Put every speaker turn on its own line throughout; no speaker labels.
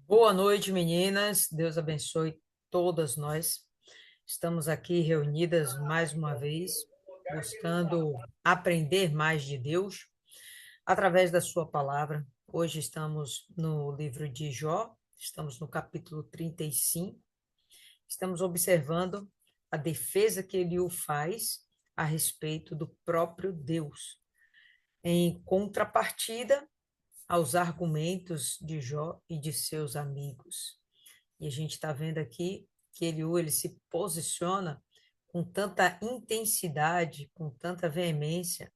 Boa noite, meninas. Deus abençoe todas nós. Estamos aqui reunidas mais uma vez, buscando aprender mais de Deus através da Sua palavra. Hoje estamos no livro de Jó, estamos no capítulo 35. Estamos observando a defesa que Eliú faz a respeito do próprio Deus, em contrapartida aos argumentos de Jó e de seus amigos. E a gente está vendo aqui que ele se posiciona com tanta intensidade, com tanta veemência,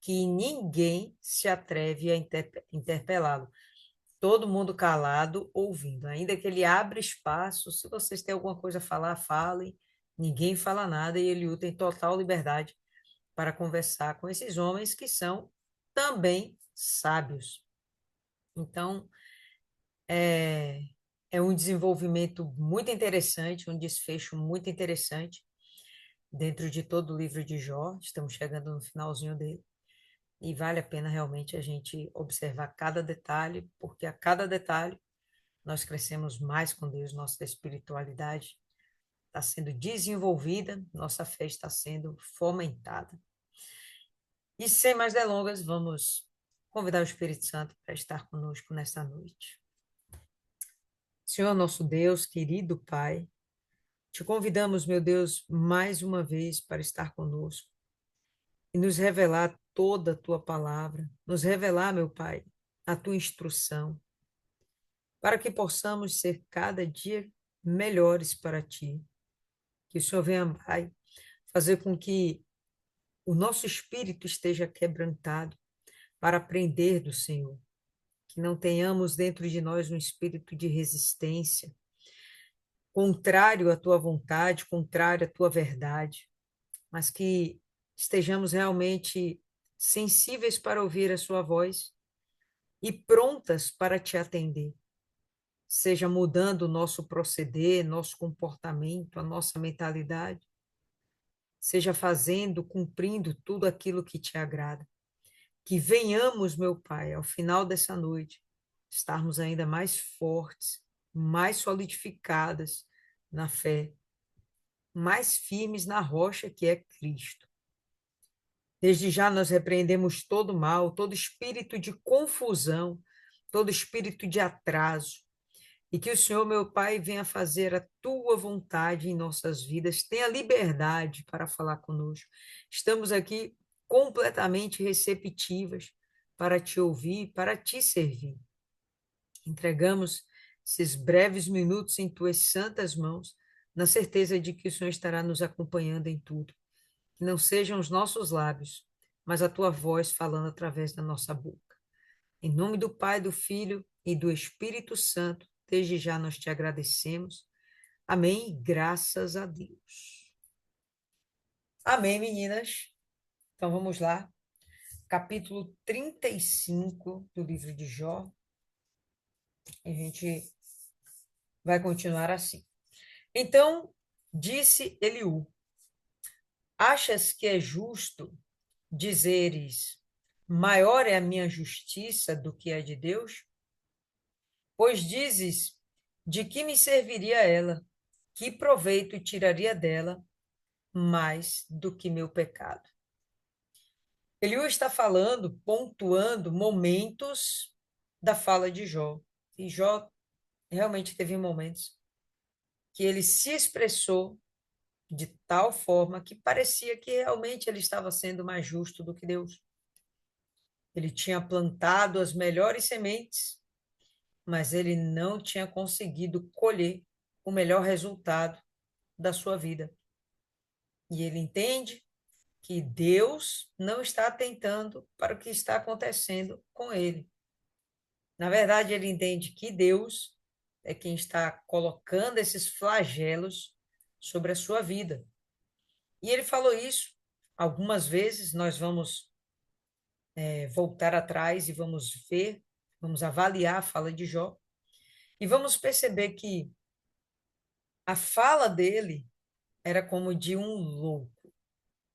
que ninguém se atreve a interpelá-lo. Todo mundo calado, ouvindo. Ainda que ele abra espaço, se vocês têm alguma coisa a falar, falem. Ninguém fala nada e ele tem total liberdade para conversar com esses homens que são também sábios. Então, é, é um desenvolvimento muito interessante, um desfecho muito interessante dentro de todo o livro de Jó. Estamos chegando no finalzinho dele. E vale a pena realmente a gente observar cada detalhe, porque a cada detalhe nós crescemos mais com Deus, nossa espiritualidade está sendo desenvolvida, nossa fé está sendo fomentada. E sem mais delongas, vamos convidar o Espírito Santo para estar conosco nesta noite. Senhor nosso Deus, querido Pai, te convidamos, meu Deus, mais uma vez para estar conosco e nos revelar toda a tua palavra, nos revelar, meu Pai, a tua instrução, para que possamos ser cada dia melhores para ti. Que o Senhor venha, Pai, fazer com que o nosso espírito esteja quebrantado para aprender do Senhor, que não tenhamos dentro de nós um espírito de resistência, contrário à tua vontade, contrário à tua verdade, mas que estejamos realmente sensíveis para ouvir a sua voz e prontas para te atender. Seja mudando o nosso proceder, nosso comportamento, a nossa mentalidade, seja fazendo, cumprindo tudo aquilo que te agrada. Que venhamos, meu Pai, ao final dessa noite, estarmos ainda mais fortes, mais solidificadas na fé, mais firmes na rocha que é Cristo. Desde já nós repreendemos todo mal, todo espírito de confusão, todo espírito de atraso, e que o Senhor, meu Pai, venha fazer a tua vontade em nossas vidas, tenha liberdade para falar conosco. Estamos aqui completamente receptivas para te ouvir, para te servir. Entregamos esses breves minutos em tuas santas mãos, na certeza de que o Senhor estará nos acompanhando em tudo. Que não sejam os nossos lábios, mas a tua voz falando através da nossa boca. Em nome do Pai, do Filho e do Espírito Santo, desde já nós te agradecemos. Amém. Graças a Deus. Amém, meninas. Então vamos lá. Capítulo 35 do livro de Jó. A gente vai continuar assim. Então disse Eliú: Achas que é justo dizeres, maior é a minha justiça do que a de Deus? Pois dizes, de que me serviria ela? Que proveito tiraria dela mais do que meu pecado? Eliú está falando, pontuando momentos da fala de Jó. E Jó realmente teve momentos que ele se expressou de tal forma que parecia que realmente ele estava sendo mais justo do que Deus. Ele tinha plantado as melhores sementes, mas ele não tinha conseguido colher o melhor resultado da sua vida. E ele entende que Deus não está atentando para o que está acontecendo com ele. Na verdade, ele entende que Deus é quem está colocando esses flagelos sobre a sua vida. E ele falou isso algumas vezes. Nós vamos voltar atrás e vamos ver, vamos avaliar a fala de Jó e vamos perceber que a fala dele era como de um louco,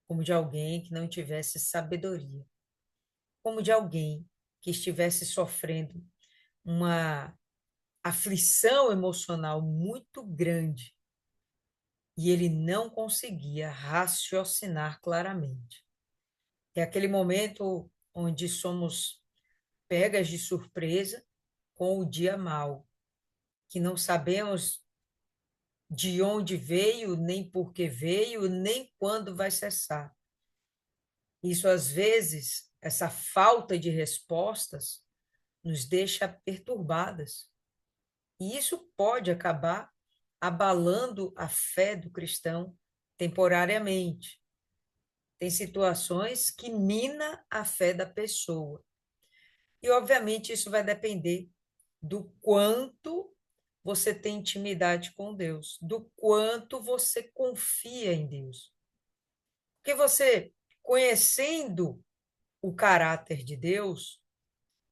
como de alguém que não tivesse sabedoria, como de alguém que estivesse sofrendo uma aflição emocional muito grande e ele não conseguia raciocinar claramente. É aquele momento onde somos pegas de surpresa com o dia mau, que não sabemos de onde veio, nem por que veio, nem quando vai cessar. Isso, às vezes, essa falta de respostas nos deixa perturbadas. E isso pode acabar abalando a fé do cristão temporariamente. Tem situações que mina a fé da pessoa. E, obviamente, isso vai depender do quanto você tem intimidade com Deus, do quanto você confia em Deus. Porque você, conhecendo o caráter de Deus,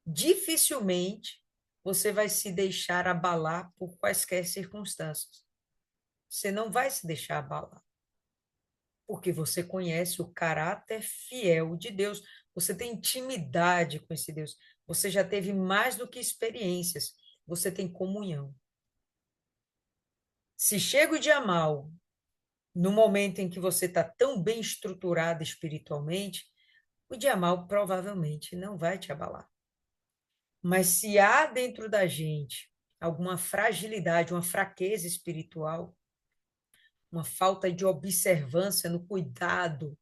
dificilmente você vai se deixar abalar por quaisquer circunstâncias. Você não vai se deixar abalar, porque você conhece o caráter fiel de Deus, você tem intimidade com esse Deus, você já teve mais do que experiências, você tem comunhão. Se chega o dia mal, no momento em que você está tão bem estruturado espiritualmente, o dia mal provavelmente não vai te abalar. Mas se há dentro da gente alguma fragilidade, uma fraqueza espiritual, uma falta de observância no cuidado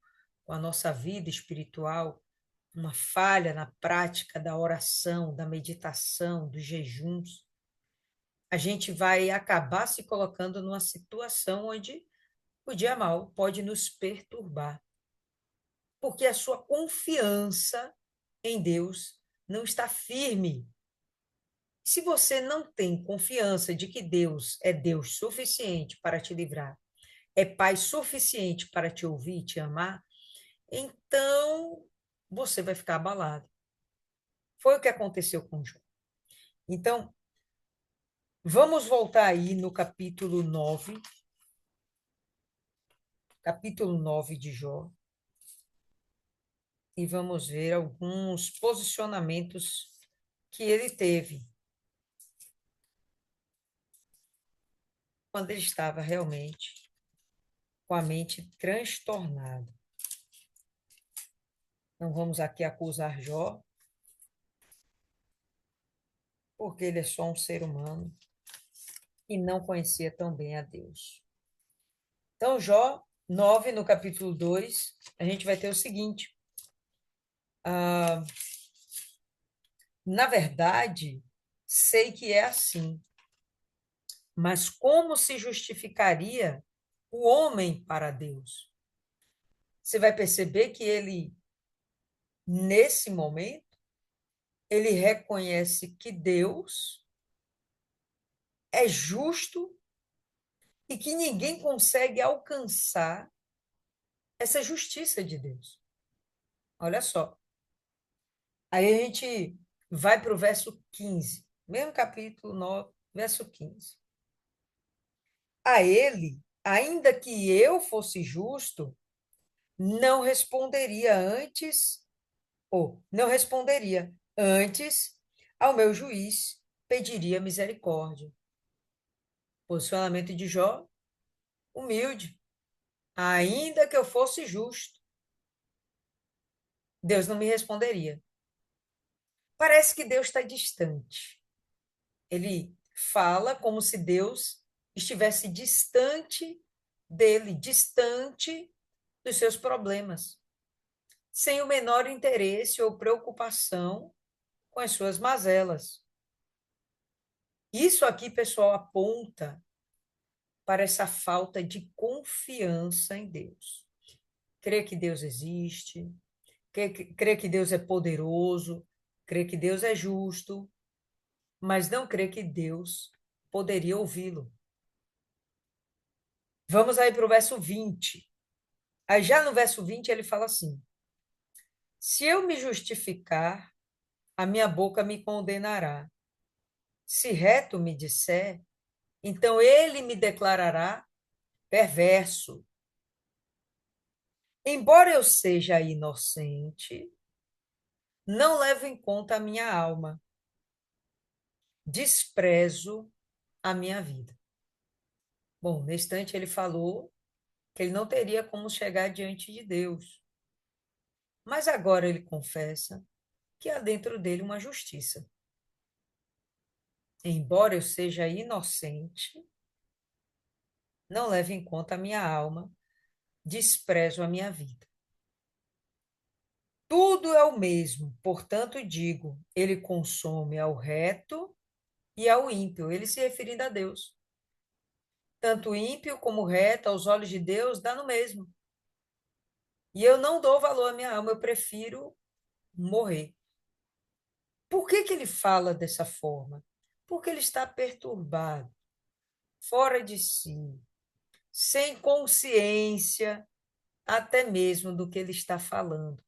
com a nossa vida espiritual, uma falha na prática da oração, da meditação, dos jejuns, a gente vai acabar se colocando numa situação onde o dia mal pode nos perturbar, porque a sua confiança em Deus não está firme. Se você não tem confiança de que Deus é Deus suficiente para te livrar, é Pai suficiente para te ouvir e te amar, então você vai ficar abalado. Foi o que aconteceu com Jó. Então, vamos voltar aí no capítulo 9 de Jó, e vamos ver alguns posicionamentos que ele teve quando ele estava realmente com a mente transtornada. Não vamos aqui acusar Jó, porque ele é só um ser humano e não conhecia tão bem a Deus. Então, Jó 9, no capítulo 2, a gente vai ter o seguinte: na verdade, sei que é assim, mas como se justificaria o homem para Deus? Você vai perceber que ele, nesse momento, ele reconhece que Deus é justo e que ninguém consegue alcançar essa justiça de Deus. Olha só. Aí a gente vai para o verso 15, mesmo capítulo 9, verso 15. A ele, ainda que eu fosse justo, não responderia antes, ou não responderia antes ao meu juiz, pediria misericórdia. Posicionamento de Jó, humilde. Ainda que eu fosse justo, Deus não me responderia. Parece que Deus está distante. Ele fala como se Deus estivesse distante dele, distante dos seus problemas, sem o menor interesse ou preocupação com as suas mazelas. Isso aqui, pessoal, aponta para essa falta de confiança em Deus. Crer que Deus existe, crer que Deus é poderoso, crer que Deus é justo, mas não crer que Deus poderia ouvi-lo. Vamos aí para o verso 20. Aí já no verso 20 ele fala assim: se eu me justificar, a minha boca me condenará. Se reto me disser, então ele me declarará perverso. Embora eu seja inocente, não levo em conta a minha alma. desprezo a minha vida. Bom, no instante ele falou que ele não teria como chegar diante de Deus. Mas agora ele confessa que há dentro dele uma justiça. Embora eu seja inocente, não leve em conta a minha alma, desprezo a minha vida. Tudo é o mesmo, portanto digo, ele consome ao reto e ao ímpio, ele se referindo a Deus. Tanto ímpio como reto, aos olhos de Deus, dá no mesmo. E eu não dou valor à minha alma, eu prefiro morrer. Por que que ele fala dessa forma? Porque ele está perturbado, fora de si, sem consciência até mesmo do que ele está falando.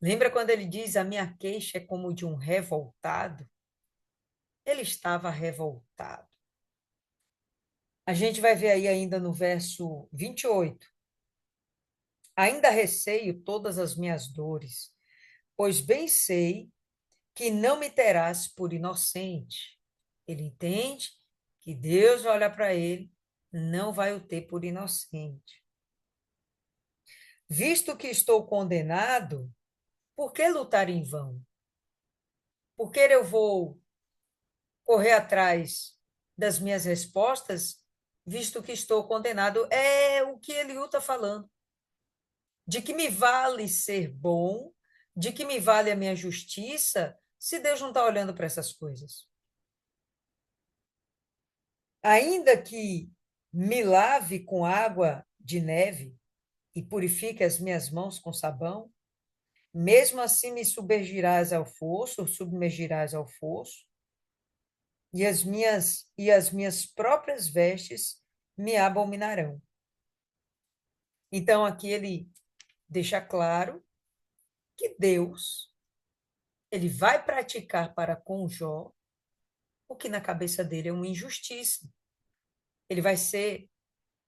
Lembra quando ele diz: a minha queixa é como de um revoltado? Ele estava revoltado. A gente vai ver aí ainda no verso 28. Ainda receio todas as minhas dores, pois bem sei que não me terás por inocente. Ele entende que Deus vai olhar para ele, não vai o ter por inocente. Visto que estou condenado, por que lutar em vão? Por que eu vou correr atrás das minhas respostas, visto que estou condenado? É o que Eliú está falando. De que me vale ser bom, de que me vale a minha justiça, se Deus não está olhando para essas coisas. Ainda que me lave com água de neve e purifique as minhas mãos com sabão, mesmo assim me submergirás ao fosso, e as minhas próprias vestes me abominarão. Então aqui ele deixa claro que Deus, ele vai praticar para com Jó o que na cabeça dele é uma injustiça. Ele vai ser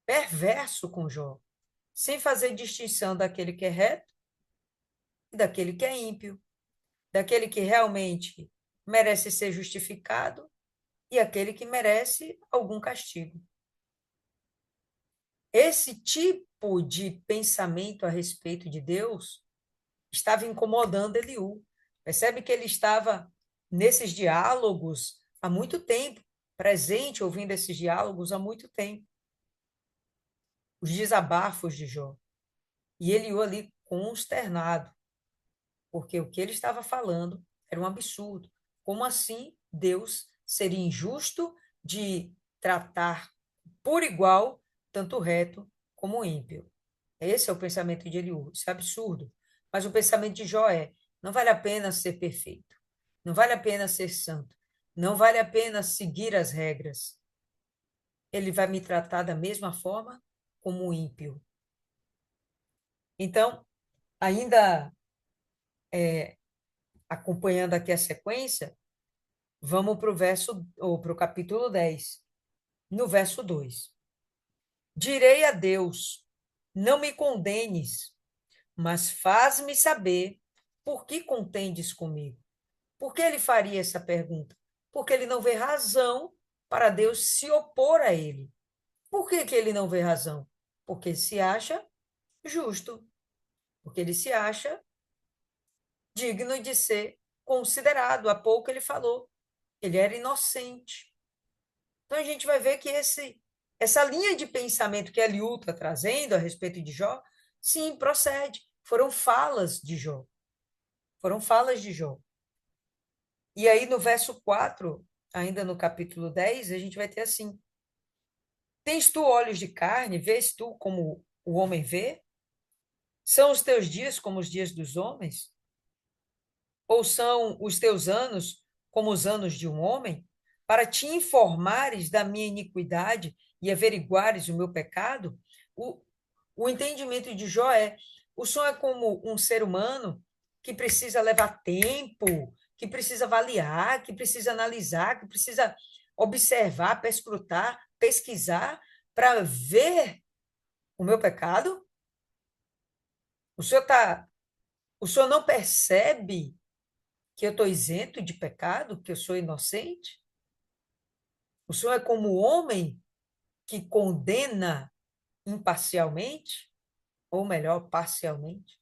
perverso com Jó, sem fazer distinção daquele que é reto e daquele que é ímpio, daquele que realmente merece ser justificado e aquele que merece algum castigo. Esse tipo de pensamento a respeito de Deus estava incomodando Eliú. Percebe que ele estava nesses diálogos há muito tempo, presente, ouvindo esses diálogos há muito tempo. Os desabafos de Jó. E Eliú ali consternado, porque o que ele estava falando era um absurdo. Como assim Deus seria injusto de tratar por igual tanto o reto como o ímpio? Esse é o pensamento de Eliú. Isso é absurdo. Mas o pensamento de Jó é: não vale a pena ser perfeito, não vale a pena ser santo, não vale a pena seguir as regras. Ele vai me tratar da mesma forma como o ímpio. Então, ainda acompanhando aqui a sequência, vamos para o verso, ou para o capítulo 10, no verso 2. Direi a Deus, não me condenes, mas faz-me saber por que contendes comigo. Por que ele faria essa pergunta? Porque ele não vê razão para Deus se opor a ele. Por que que ele não vê razão? Porque ele se acha justo, porque ele se acha digno de ser considerado. Há pouco ele falou, ele era inocente. Então a gente vai ver que essa linha de pensamento que Eliú está trazendo a respeito de Jó, sim, procede. Foram falas de Jó. Foram falas de Jó. E aí no verso 4, ainda no capítulo 10, a gente vai ter assim: tens tu olhos de carne, vês tu como o homem vê? São os teus dias como os dias dos homens? Ou são os teus anos como os anos de um homem? Para te informares da minha iniquidade e averiguares o meu pecado? O, o entendimento de Jó é: o Senhor é como um ser humano que precisa levar tempo, que precisa avaliar, que precisa analisar, que precisa observar, perscrutar, pesquisar para ver o meu pecado? O Senhor não percebe que eu estou isento de pecado, que eu sou inocente? O Senhor é como o homem que condena imparcialmente, ou melhor, parcialmente.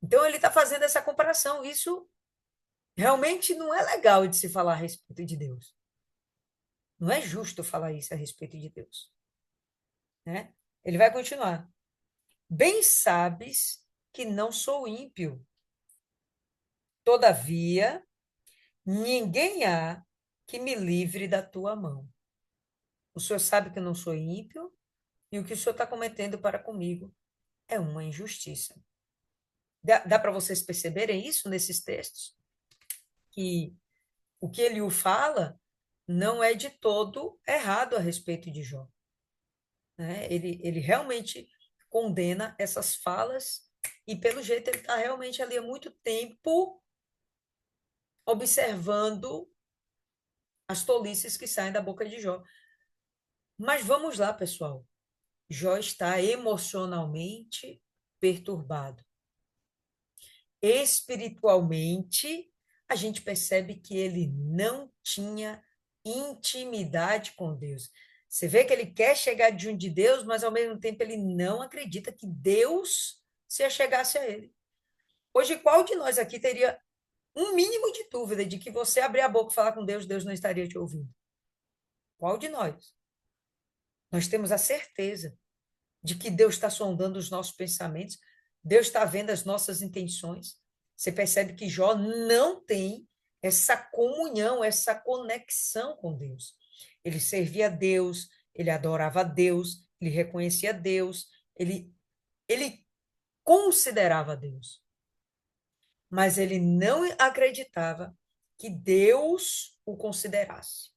Então, ele está fazendo essa comparação. Isso realmente não é legal de se falar a respeito de Deus. Não é justo falar isso a respeito de Deus, né? Ele vai continuar. Bem sabes que não sou ímpio. Todavia, ninguém há que me livre da tua mão. O Senhor sabe que eu não sou ímpio e o que o Senhor está cometendo para comigo é uma injustiça. Dá para vocês perceberem isso nesses textos? Que o que ele o fala não é de todo errado a respeito de Jó, né? Ele realmente condena essas falas e, pelo jeito, ele está realmente ali há muito tempo observando as tolices que saem da boca de Jó. Mas vamos lá, pessoal. Jó está emocionalmente perturbado. Espiritualmente, a gente percebe que ele não tinha intimidade com Deus. Você vê que ele quer chegar junto de Deus, mas ao mesmo tempo ele não acredita que Deus se achegasse a ele. Hoje, qual de nós aqui teria um mínimo de dúvida de que você abrir a boca e falar com Deus, Deus não estaria te ouvindo? Qual de nós? Nós temos a certeza de que Deus está sondando os nossos pensamentos, Deus está vendo as nossas intenções. Você percebe que Jó não tem essa comunhão, essa conexão com Deus. Ele servia a Deus, ele adorava a Deus, ele reconhecia Deus, ele considerava Deus. Mas ele não acreditava que Deus o considerasse.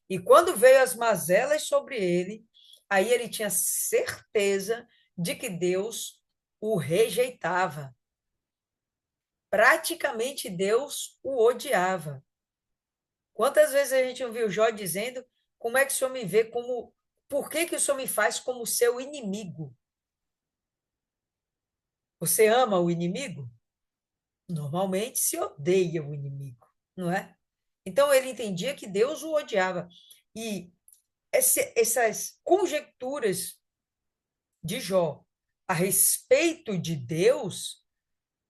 E quando veio as mazelas sobre ele, aí ele tinha certeza de que Deus o rejeitava. Praticamente Deus o odiava. Quantas vezes a gente ouviu Jó dizendo: como é que o Senhor me vê como. Por que, que o Senhor me faz como seu inimigo? Você ama o inimigo? Normalmente se odeia o inimigo, não é? Então ele entendia que Deus o odiava. E essas conjecturas de Jó a respeito de Deus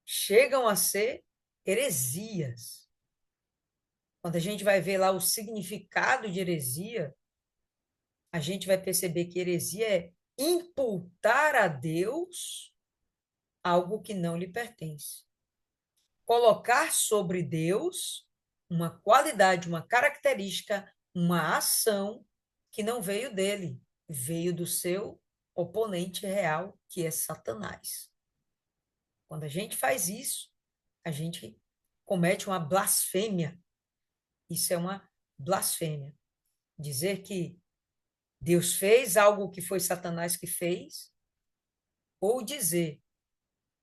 chegam a ser heresias. Quando a gente vai ver lá o significado de heresia, a gente vai perceber que heresia é imputar a Deus algo que não lhe pertence. Colocar sobre Deus uma qualidade, uma característica, uma ação que não veio dele, veio do seu oponente real, que é Satanás. Quando a gente faz isso, a gente comete uma blasfêmia. Isso é uma blasfêmia. Dizer que Deus fez algo que foi Satanás que fez, ou dizer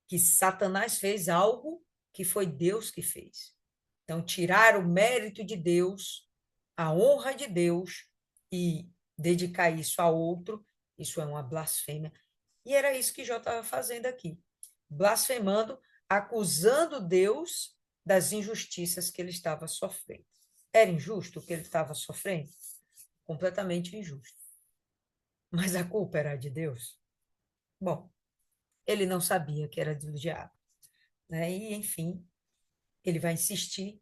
que Satanás fez algo que foi Deus que fez. Então, tirar o mérito de Deus, a honra de Deus e dedicar isso a outro, isso é uma blasfêmia. E era isso que Jó estava fazendo aqui, blasfemando, acusando Deus das injustiças que ele estava sofrendo. Era injusto o que ele estava sofrendo? Completamente injusto. Mas a culpa era de Deus? Bom, ele não sabia que era do diabo, né? E, enfim, ele vai insistir,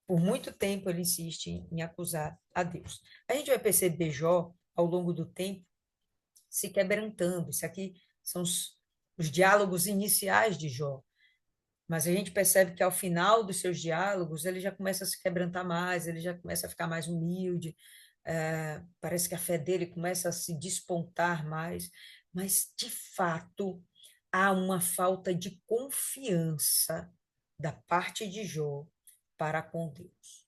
por muito tempo ele insiste em acusar a Deus. A gente vai perceber Jó, ao longo do tempo, se quebrantando. Isso aqui são os diálogos iniciais de Jó. Mas a gente percebe que ao final dos seus diálogos ele já começa a se quebrantar mais, ele já começa a ficar mais humilde, parece que a fé dele começa a se despontar mais, mas de fato há uma falta de confiança da parte de Jó para com Deus.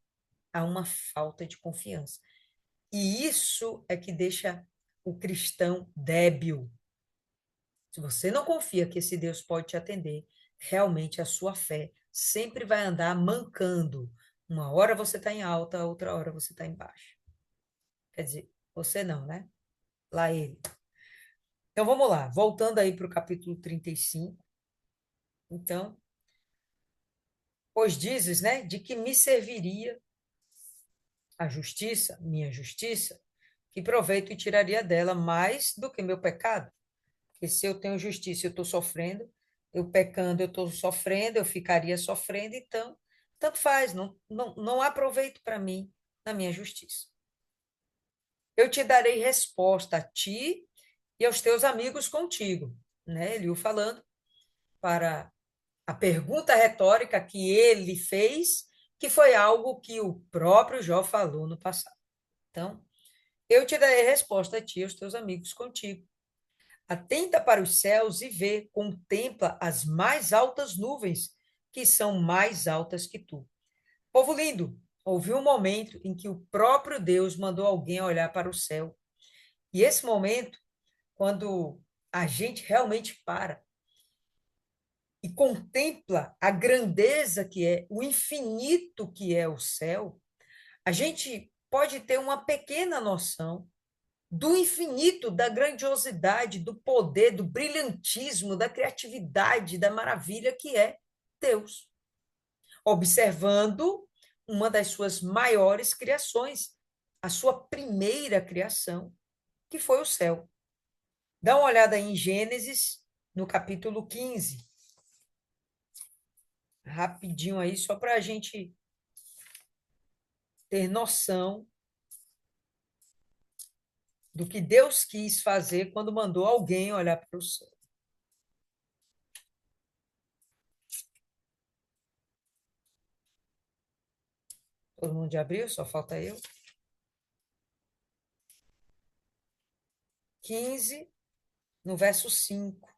Há uma falta de confiança. E isso é que deixa o cristão débil. Se você não confia que esse Deus pode te atender, realmente a sua fé sempre vai andar mancando. Uma hora você está em alta, outra hora você está em baixa. Quer dizer, você não, né? Lá ele. Então vamos lá, voltando aí para o capítulo 35. Então, Pois dizes, né, de que me serviria a justiça, minha justiça, que proveito tiraria dela mais do que meu pecado? Porque se eu tenho justiça, eu estou sofrendo, eu pecando, eu estou sofrendo, eu ficaria sofrendo, então, tanto faz, não há proveito para mim na minha justiça. Eu te darei resposta a ti e aos teus amigos contigo, né? Eliú falando para a pergunta retórica que ele fez, que foi algo que o próprio Jó falou no passado. Então, eu te darei resposta a ti e aos teus amigos contigo. Atenta para os céus e vê, contempla as mais altas nuvens, que são mais altas que tu. Povo lindo, houve um momento em que o próprio Deus mandou alguém olhar para o céu. E esse momento, quando a gente realmente para e contempla a grandeza que é, o infinito que é o céu, a gente pode ter uma pequena noção do infinito, da grandiosidade, do poder, do brilhantismo, da criatividade, da maravilha que é Deus, observando uma das suas maiores criações, a sua primeira criação, que foi o céu. Dá uma olhada em Gênesis, no capítulo 15, rapidinho aí, só para a gente ter noção do que Deus quis fazer quando mandou alguém olhar para o céu. Todo mundo já abriu? Só falta eu. 15, no verso 5.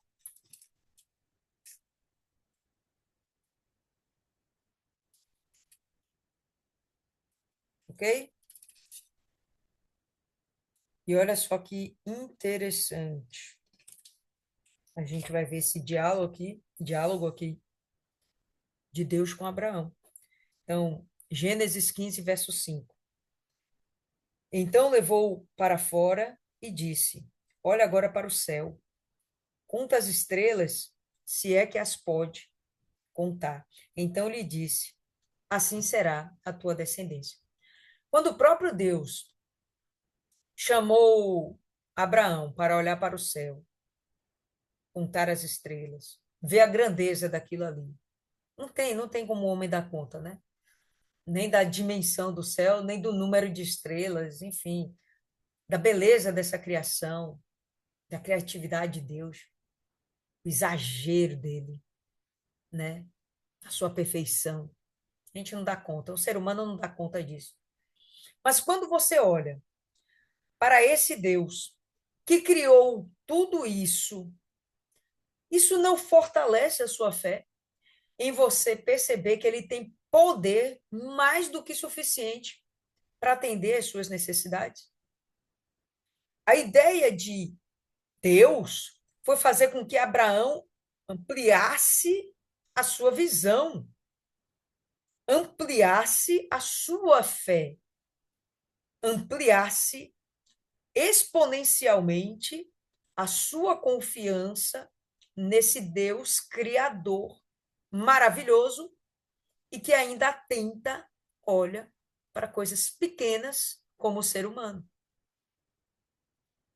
Ok? E olha só que interessante. A gente vai ver esse diálogo aqui de Deus com Abraão. Então, Gênesis 15, verso 5. Então levou para fora e disse: Olha agora para o céu, conta as estrelas, se é que as pode contar. Então lhe disse: Assim será a tua descendência. Quando o próprio Deus chamou Abraão para olhar para o céu, contar as estrelas, ver a grandeza daquilo ali. Não tem como o homem dar conta, né? Nem da dimensão do céu, nem do número de estrelas, enfim, da beleza dessa criação, da criatividade de Deus, o exagero dele, né? A sua perfeição. A gente não dá conta, o ser humano não dá conta disso. Mas quando você olha para esse Deus que criou tudo isso não fortalece a sua fé em você perceber que ele tem poder mais do que suficiente para atender às suas necessidades. A ideia de Deus foi fazer com que Abraão ampliasse a sua visão, ampliasse a sua fé, ampliasse exponencialmente a sua confiança nesse Deus criador maravilhoso e que ainda atenta, olha, para coisas pequenas como o ser humano.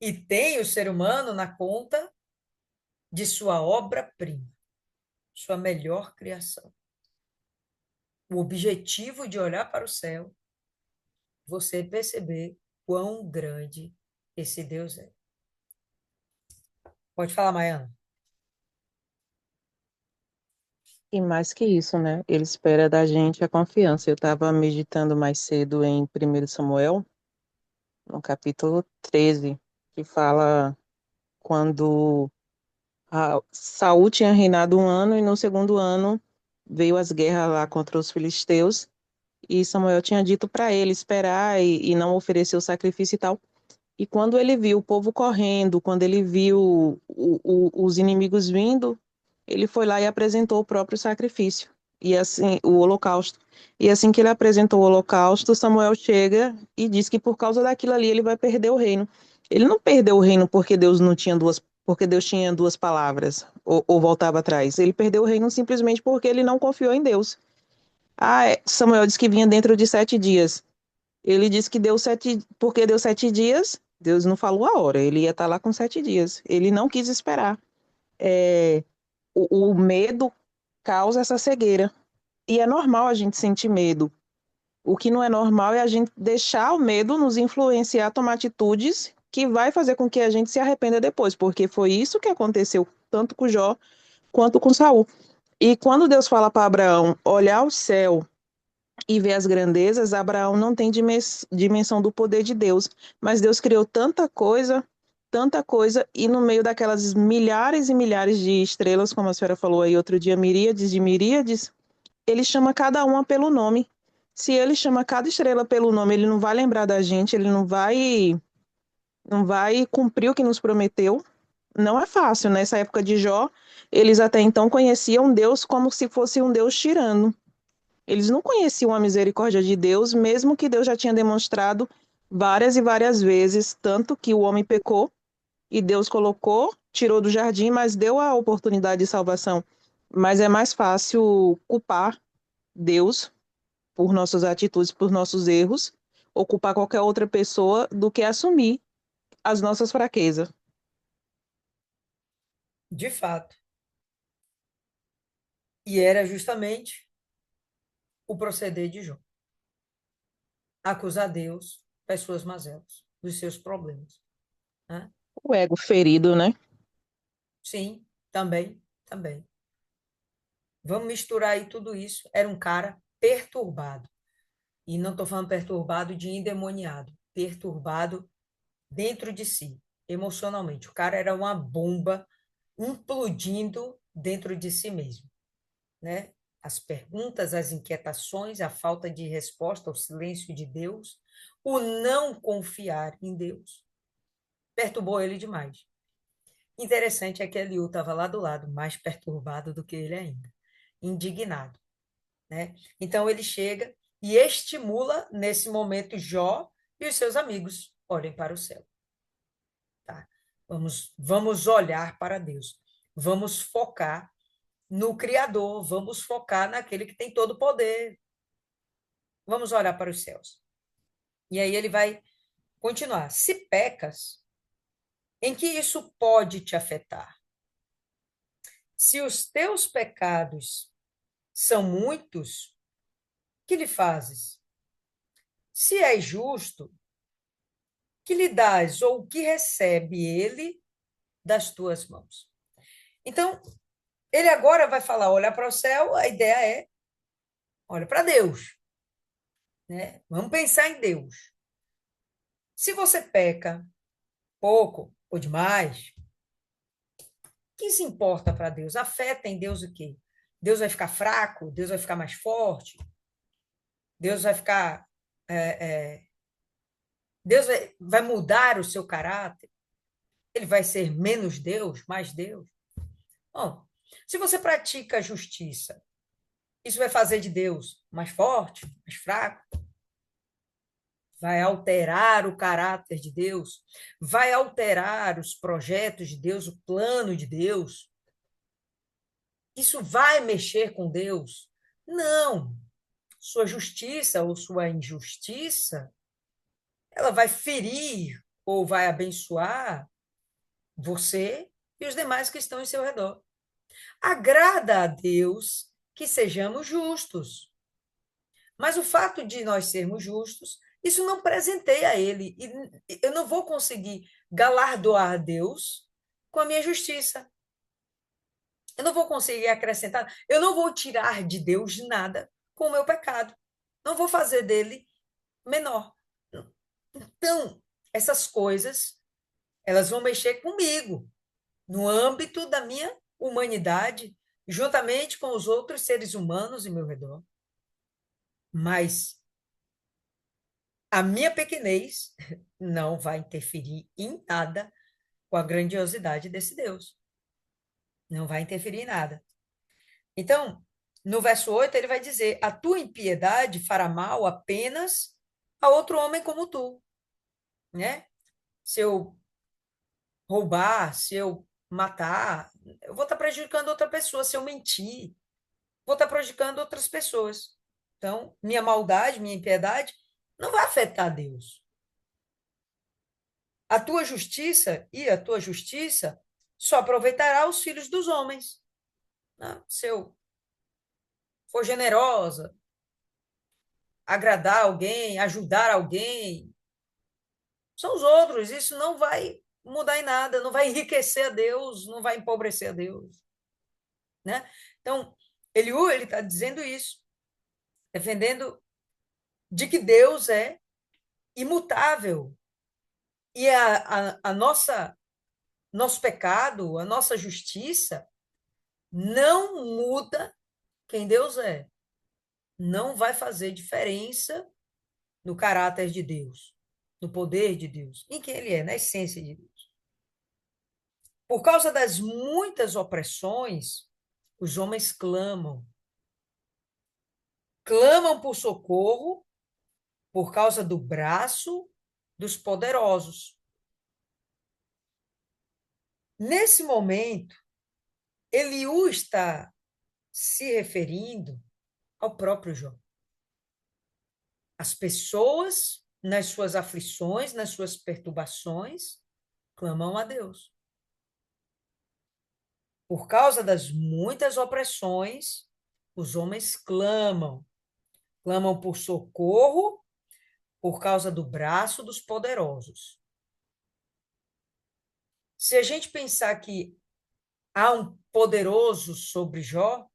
E tem o ser humano na conta de sua obra-prima, sua melhor criação. O objetivo de olhar para o céu, você perceber quão grande esse Deus é. Pode falar, Maiana.
E mais que isso, né? Ele espera da gente a confiança. Eu estava meditando mais cedo em 1 Samuel, no capítulo 13, que fala quando Saul tinha reinado um ano e no segundo ano veio as guerras lá contra os filisteus e Samuel tinha dito para ele esperar e não oferecer o sacrifício e tal. E quando ele viu o povo correndo, quando ele viu os inimigos vindo, ele foi lá e apresentou o próprio sacrifício, e assim, o holocausto. E assim que ele apresentou o holocausto, Samuel chega e diz que por causa daquilo ali ele vai perder o reino. Ele não perdeu o reino porque Deus tinha duas palavras, ou voltava atrás. Ele perdeu o reino simplesmente porque ele não confiou em Deus. Samuel disse que vinha dentro de 7 dias. Ele disse que deu 7, porque deu 7 dias, Deus não falou a hora, ele ia estar lá com 7 dias. Ele não quis esperar. É, o medo causa essa cegueira. E é normal a gente sentir medo. O que não é normal é a gente deixar o medo nos influenciar a tomar atitudes que vai fazer com que a gente se arrependa depois, porque foi isso que aconteceu tanto com Jó quanto com Saul. E quando Deus fala para Abraão olhar o céu e ver as grandezas, Abraão não tem dimensão do poder de Deus. Mas Deus criou tanta coisa, e no meio daquelas milhares e milhares de estrelas, como a senhora falou aí outro dia, miríades de miríades, ele chama cada uma pelo nome. Se ele chama cada estrela pelo nome, ele não vai lembrar da gente, ele não vai cumprir o que nos prometeu. Não é fácil. Nessa época de Jó, eles até então conheciam Deus como se fosse um Deus tirano. Eles não conheciam a misericórdia de Deus, mesmo que Deus já tinha demonstrado várias e várias vezes, tanto que o homem pecou e Deus colocou, tirou do jardim, mas deu a oportunidade de salvação. Mas é mais fácil culpar Deus por nossas atitudes, por nossos erros, ou culpar qualquer outra pessoa do que assumir as nossas fraquezas.
De fato. E era justamente o proceder de Jó. Acusar Deus das suas mazelas, dos seus problemas. Né?
O ego ferido, né?
Sim, também, também. Vamos misturar aí tudo isso. Era um cara perturbado. E não estou falando perturbado de endemoniado. Perturbado dentro de si, emocionalmente. O cara era uma bomba implodindo dentro de si mesmo, né? As perguntas, as inquietações, a falta de resposta, o silêncio de Deus, o não confiar em Deus, perturbou ele demais. Interessante é que Eliú estava lá do lado, mais perturbado do que ele ainda, indignado, né? Então ele chega e estimula nesse momento Jó e os seus amigos olhem para o céu, tá? Vamos olhar para Deus. Vamos focar no Criador, vamos focar naquele que tem todo o poder. Vamos olhar para os céus. E aí ele vai continuar. Se pecas, em que isso pode te afetar? Se os teus pecados são muitos, que lhe fazes? Se és justo, que lhe dás ou que recebe ele das tuas mãos? Então, ele agora vai falar, olhar para o céu, a ideia é, olha para Deus, né? Vamos pensar em Deus. Se você peca pouco ou demais, que se importa para Deus? Afeta em Deus o quê? Deus vai ficar fraco? Deus vai ficar mais forte? Deus vai ficar. Deus vai mudar o seu caráter? Ele vai ser menos Deus, mais Deus? Bom, se você pratica a justiça, isso vai fazer de Deus mais forte, mais fraco? Vai alterar o caráter de Deus? Vai alterar os projetos de Deus, o plano de Deus? Isso vai mexer com Deus? Não. Sua justiça ou sua injustiça, ela vai ferir ou vai abençoar você e os demais que estão em seu redor. Agrada a Deus que sejamos justos. Mas o fato de nós sermos justos, isso não presenteia a Ele. E eu não vou conseguir galardoar a Deus com a minha justiça. Eu não vou conseguir acrescentar, eu não vou tirar de Deus nada com o meu pecado. Não vou fazer dele menor. Então, essas coisas, elas vão mexer comigo, no âmbito da minha humanidade, juntamente com os outros seres humanos em meu redor. Mas a minha pequenez não vai interferir em nada com a grandiosidade desse Deus. Não vai interferir em nada. Então, no verso 8, ele vai dizer: a tua impiedade fará mal apenas a outro homem como tu, né? Se eu roubar, se eu matar, eu vou estar prejudicando outra pessoa. Se eu mentir, vou estar prejudicando outras pessoas. Então, minha maldade, minha impiedade, não vai afetar Deus. A tua justiça e a tua justiça só aproveitará os filhos dos homens. Né? Se eu for generosa, agradar alguém, ajudar alguém, são os outros. Isso não vai mudar em nada, não vai enriquecer a Deus, não vai empobrecer a Deus. Né? Então, Eliú, ele está dizendo isso, defendendo de que Deus é imutável. E a nosso pecado, a nossa justiça, não muda quem Deus é. Não vai fazer diferença no caráter de Deus, no poder de Deus, em quem Ele é, na essência de Deus. Por causa das muitas opressões, os homens clamam. Clamam por socorro por causa do braço dos poderosos. Nesse momento, Eliú está se referindo ao próprio Jó. As pessoas, nas suas aflições, nas suas perturbações, clamam a Deus. Por causa das muitas opressões, os homens clamam. Clamam por socorro por causa do braço dos poderosos. Se a gente pensar que há um poderoso sobre Jó,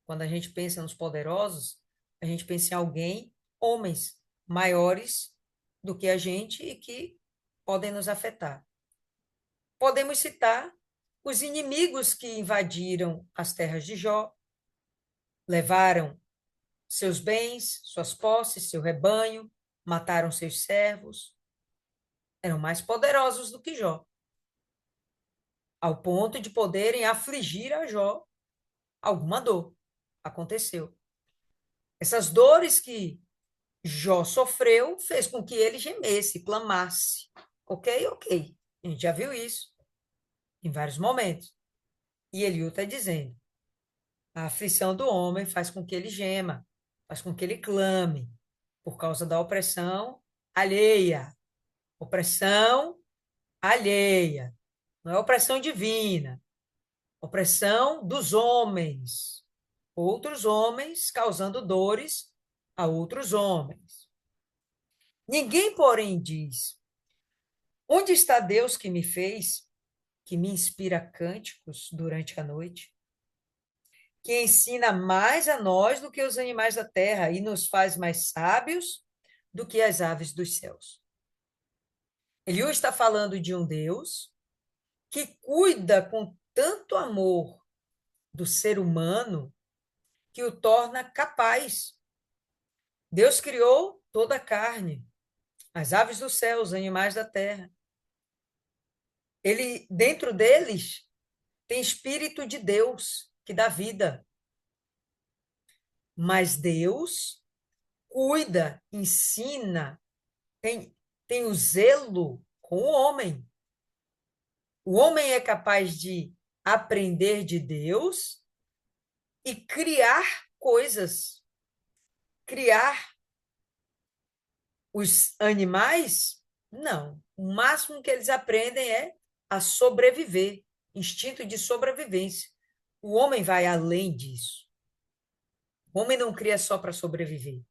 quando a gente pensa nos poderosos, a gente pensa em alguém, homens maiores do que a gente e que podem nos afetar. Podemos citar os inimigos que invadiram as terras de Jó, levaram seus bens, suas posses, seu rebanho, mataram seus servos. Eram mais poderosos do que Jó, ao ponto de poderem afligir a Jó alguma dor. Aconteceu. Essas dores que Jó sofreu fez com que ele gemesse, clamasse. Ok, ok. A gente já viu isso em vários momentos. E Eliú está dizendo, a aflição do homem faz com que ele gema, faz com que ele clame, por causa da opressão alheia. Opressão alheia. Não é opressão divina. Opressão dos homens. Outros homens causando dores a outros homens. Ninguém, porém, diz: onde está Deus que me fez, que me inspira cânticos durante a noite, que ensina mais a nós do que os animais da terra e nos faz mais sábios do que as aves dos céus? Eliú está falando de um Deus que cuida com tanto amor do ser humano que o torna capaz. Deus criou toda a carne, as aves do céu, os animais da terra. Ele, dentro deles, tem espírito de Deus que dá vida. Mas Deus cuida, ensina, tem o zelo com o homem. O homem é capaz de aprender de Deus e criar coisas. Criar os animais, não. O máximo que eles aprendem é a sobreviver, instinto de sobrevivência. O homem vai além disso. O homem não cria só para sobreviver.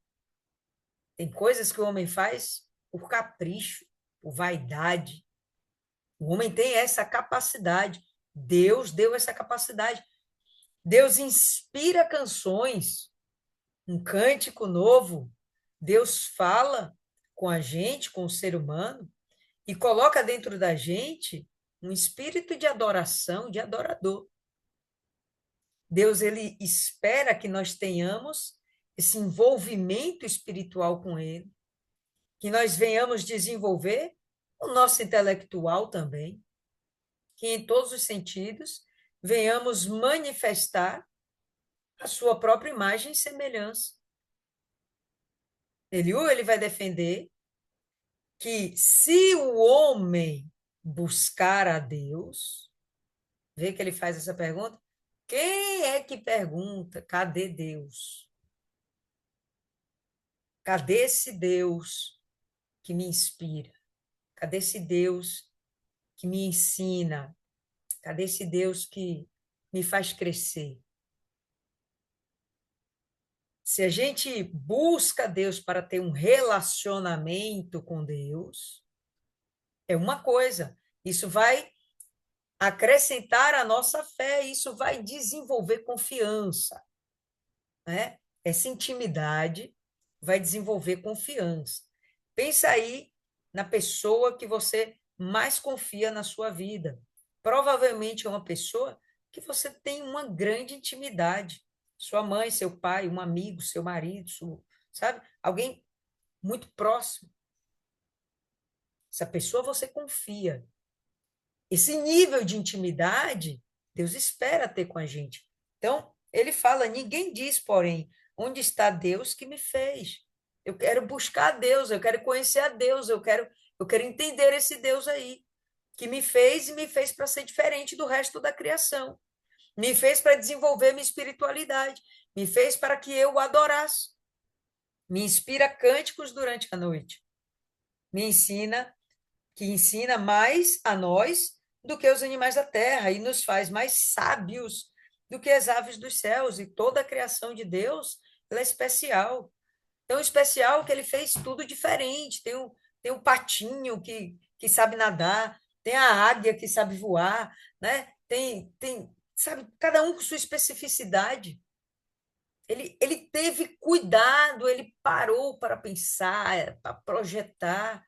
Tem coisas que o homem faz por capricho, por vaidade. O homem tem essa capacidade. Deus deu essa capacidade. Deus inspira canções, um cântico novo. Deus fala com a gente, com o ser humano, e coloca dentro da gente um espírito de adoração, de adorador. Deus, ele espera que nós tenhamos esse envolvimento espiritual com ele, que nós venhamos desenvolver o nosso intelectual também, que em todos os sentidos venhamos manifestar a sua própria imagem e semelhança. Ele vai defender que se o homem buscar a Deus, vê que ele faz essa pergunta, Quem é que pergunta, cadê Deus? Cadê esse Deus que me inspira? Cadê esse Deus que me ensina? Cadê esse Deus que me faz crescer? Se a gente busca Deus para ter um relacionamento com Deus, é uma coisa. Isso vai acrescentar a nossa fé, isso vai desenvolver confiança, né? Essa intimidade vai desenvolver confiança. Pensa aí na pessoa que você mais confia na sua vida. Provavelmente é uma pessoa que você tem uma grande intimidade. Sua mãe, seu pai, um amigo, seu marido, sabe? Alguém muito próximo. Essa pessoa você confia. Esse nível de intimidade, Deus espera ter com a gente. Então, ele fala: ninguém diz, porém, onde está Deus que me fez? Eu quero buscar a Deus, eu quero conhecer a Deus, eu quero entender esse Deus aí, que me fez e me fez para ser diferente do resto da criação. Me fez para desenvolver minha espiritualidade, me fez para que eu o adorasse. Me inspira cânticos durante a noite. Me ensina que ensina mais a nós do que os animais da terra e nos faz mais sábios do que as aves dos céus. E toda a criação de Deus, ela é especial. Tão especial que ele fez tudo diferente. Tem um patinho que sabe nadar, tem a águia que sabe voar, né? Sabe, cada um com sua especificidade. Ele teve cuidado, ele parou para pensar, para projetar.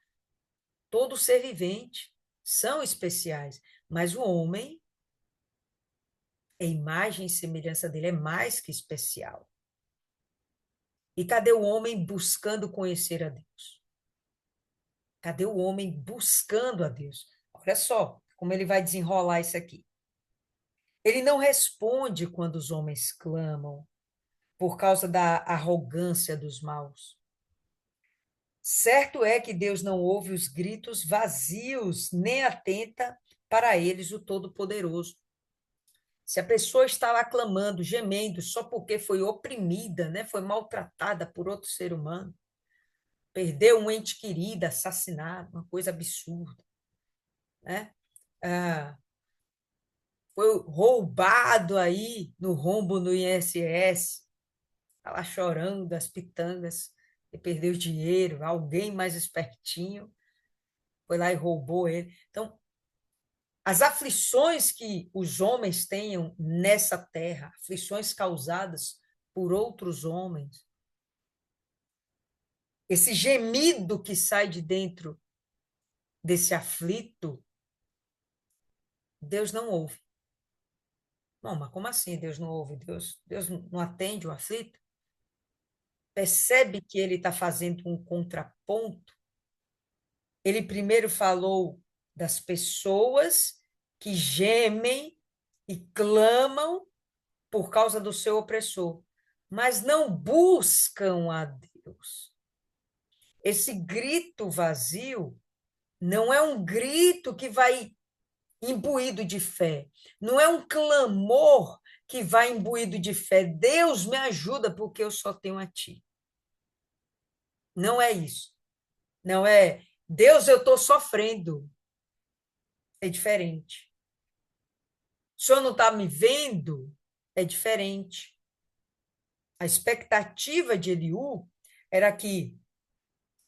Todo ser vivente são especiais, mas o homem, a imagem e semelhança dele é mais que especial. E cadê o homem buscando conhecer a Deus? Cadê o homem buscando a Deus? Olha só como ele vai desenrolar isso aqui. Ele não responde quando os homens clamam por causa da arrogância dos maus. Certo é que Deus não ouve os gritos vazios, nem atenta para eles o Todo-Poderoso. Se a pessoa está lá clamando, gemendo, só porque foi oprimida, né, foi maltratada por outro ser humano, perdeu um ente querido, assassinado, uma coisa absurda, né? Ah, foi roubado aí no rombo no INSS, está lá chorando das pitangas, e perdeu dinheiro, alguém mais espertinho foi lá e roubou ele. Então, as aflições que os homens tenham nessa terra, aflições causadas por outros homens, esse gemido que sai de dentro desse aflito, Deus não ouve. Não, mas como assim Deus não ouve? Deus não atende o aflito? Percebe que ele está fazendo um contraponto? Ele primeiro falou das pessoas que gemem e clamam por causa do seu opressor, mas não buscam a Deus. Esse grito vazio não é um grito que vai imbuído de fé, não é um clamor que vai imbuído de fé. Deus me ajuda porque eu só tenho a ti. Não é isso. Não é, Deus, eu estou sofrendo. É diferente. O senhor não está me vendo? É diferente. A expectativa de Eliú era que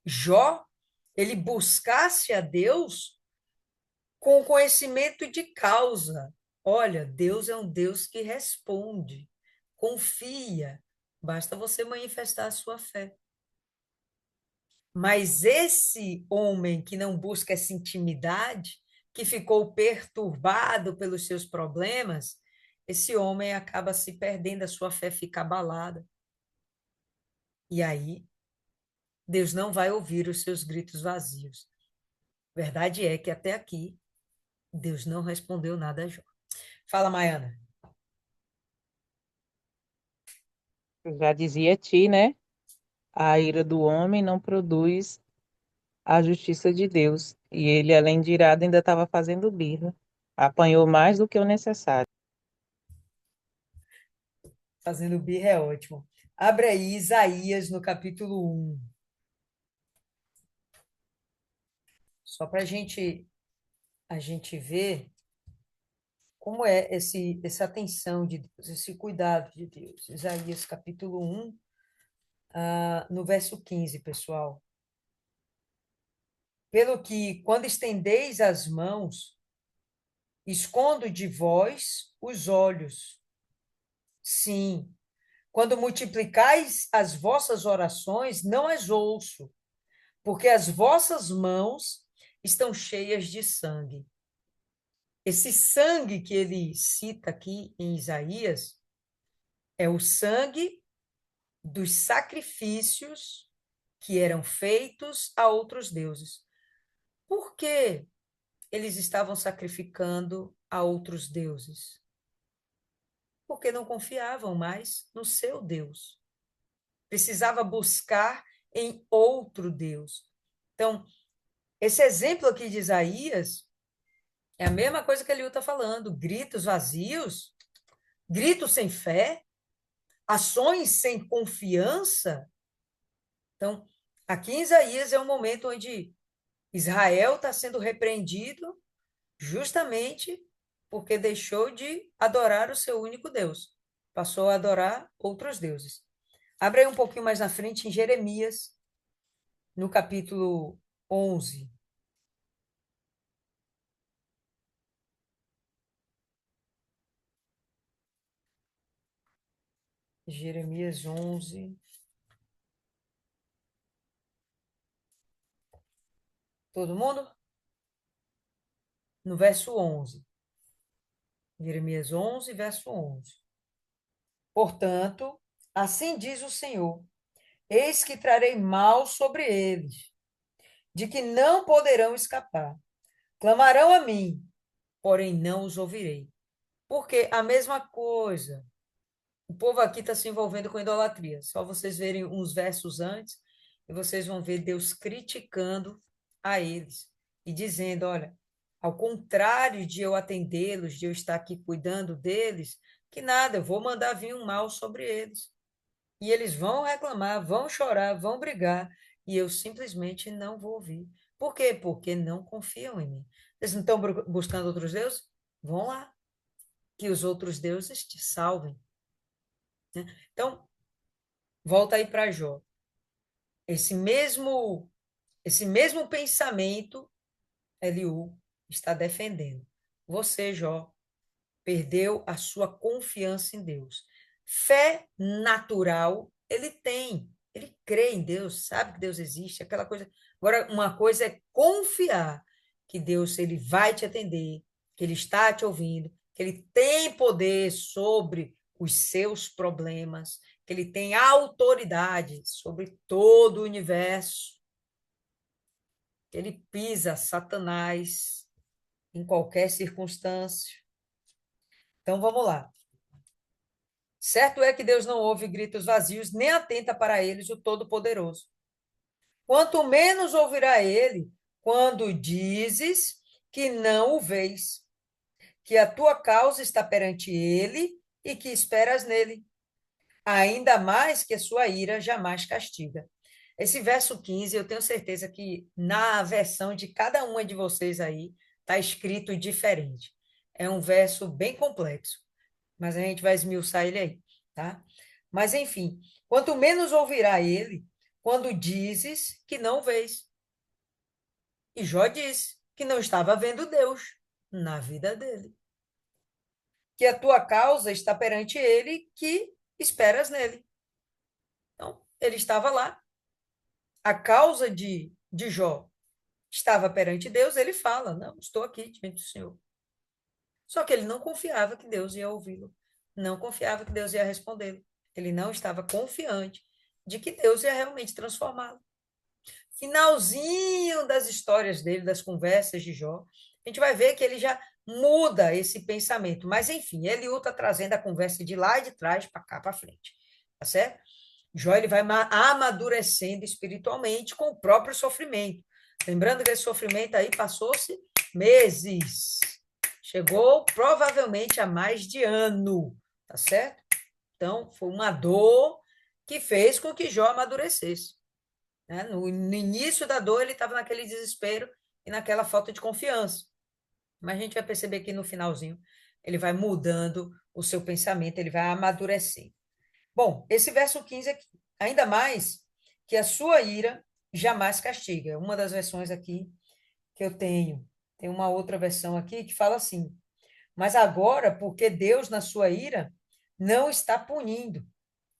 Jó ele buscasse a Deus com conhecimento de causa. Olha, Deus é um Deus que responde. Confia. Basta você manifestar a sua fé. Mas esse homem que não busca essa intimidade, que ficou perturbado pelos seus problemas, esse homem acaba se perdendo, a sua fé fica abalada. E aí, Deus não vai ouvir os seus gritos vazios. Verdade é que até aqui, Deus não respondeu nada a Jó. Fala, Maiana.
Já dizia Ti, né? A ira do homem não produz a justiça de Deus. E ele, além de irado, ainda estava fazendo birra. Apanhou mais do que o necessário.
Fazendo birra é ótimo. Abre aí Isaías no capítulo 1. Só para a gente ver como é essa atenção de Deus, esse cuidado de Deus. Isaías capítulo 1, no verso 15, pessoal. Pelo que, quando estendeis as mãos, escondo de vós os olhos. Sim, quando multiplicais as vossas orações, não as ouço, porque as vossas mãos estão cheias de sangue. Esse sangue que ele cita aqui em Isaías é o sangue dos sacrifícios que eram feitos a outros deuses. Por que eles estavam sacrificando a outros deuses? Porque não confiavam mais no seu Deus. Precisava buscar em outro Deus. Então, esse exemplo aqui de Isaías é a mesma coisa que Eliú está falando: gritos vazios, gritos sem fé, ações sem confiança. Então, aqui em Isaías é um momento onde Israel está sendo repreendido justamente porque deixou de adorar o seu único Deus. Passou a adorar outros deuses. Abre aí um pouquinho mais na frente em Jeremias, no capítulo 11. Jeremias 11. Todo mundo? No verso 11. Jeremias 11, verso 11. Portanto, assim diz o Senhor: eis que trarei mal sobre eles, de que não poderão escapar. Clamarão a mim, porém não os ouvirei. Porque a mesma coisa, o povo aqui está se envolvendo com idolatria. Só vocês verem uns versos antes, e vocês vão ver Deus criticando a eles e dizendo: olha, ao contrário de eu atendê-los, de eu estar aqui cuidando deles, que nada, eu vou mandar vir um mal sobre eles. E eles vão reclamar, vão chorar, vão brigar, e eu simplesmente não vou ouvir. Por quê? Porque não confiam em mim. Eles não estão buscando outros deuses? Vão lá, que os outros deuses te salvem. Né? Então, volta aí para Jó. Esse mesmo, esse mesmo pensamento, Eliú está defendendo. Você, Jó, perdeu a sua confiança em Deus. Fé natural, ele tem. Ele crê em Deus, sabe que Deus existe, aquela coisa. Agora, uma coisa é confiar que Deus ele vai te atender, que ele está te ouvindo, que ele tem poder sobre os seus problemas, que ele tem autoridade sobre todo o universo, que ele pisa Satanás em qualquer circunstância. Então, vamos lá. Certo é que Deus não ouve gritos vazios, nem atenta para eles o Todo-Poderoso. Quanto menos ouvirá ele quando dizes que não o vês, que a tua causa está perante ele e que esperas nele, ainda mais que a sua ira jamais castiga. Esse verso 15, eu tenho certeza que na versão de cada uma de vocês aí está escrito diferente. É um verso bem complexo, mas a gente vai esmiuçar ele aí, tá? Mas, enfim, quanto menos ouvirá ele quando dizes que não vês. E Jó disse que não estava vendo Deus na vida dele. Que a tua causa está perante ele, que esperas nele. Então, ele estava lá. A causa de Jó estava perante Deus, ele fala: não, estou aqui diante do Senhor. Só que ele não confiava que Deus ia ouvi-lo. Não confiava que Deus ia respondê-lo. Ele não estava confiante de que Deus ia realmente transformá-lo. Finalzinho das histórias dele, das conversas de Jó, a gente vai ver que ele já muda esse pensamento. Mas, enfim, Eliú está trazendo a conversa de lá e de trás para cá, para frente. Tá certo? Jó ele vai amadurecendo espiritualmente com o próprio sofrimento. Lembrando que esse sofrimento aí passou-se meses. Chegou provavelmente a mais de ano. Tá certo? Então, foi uma dor que fez com que Jó amadurecesse. Né? No início da dor, ele estava naquele desespero e naquela falta de confiança. Mas a gente vai perceber que no finalzinho ele vai mudando o seu pensamento, ele vai amadurecendo. Bom, esse verso 15 aqui. Ainda mais que a sua ira jamais castiga. É uma das versões aqui que eu tenho. Tem uma outra versão aqui que fala assim: mas agora, porque Deus, na sua ira, não está punindo,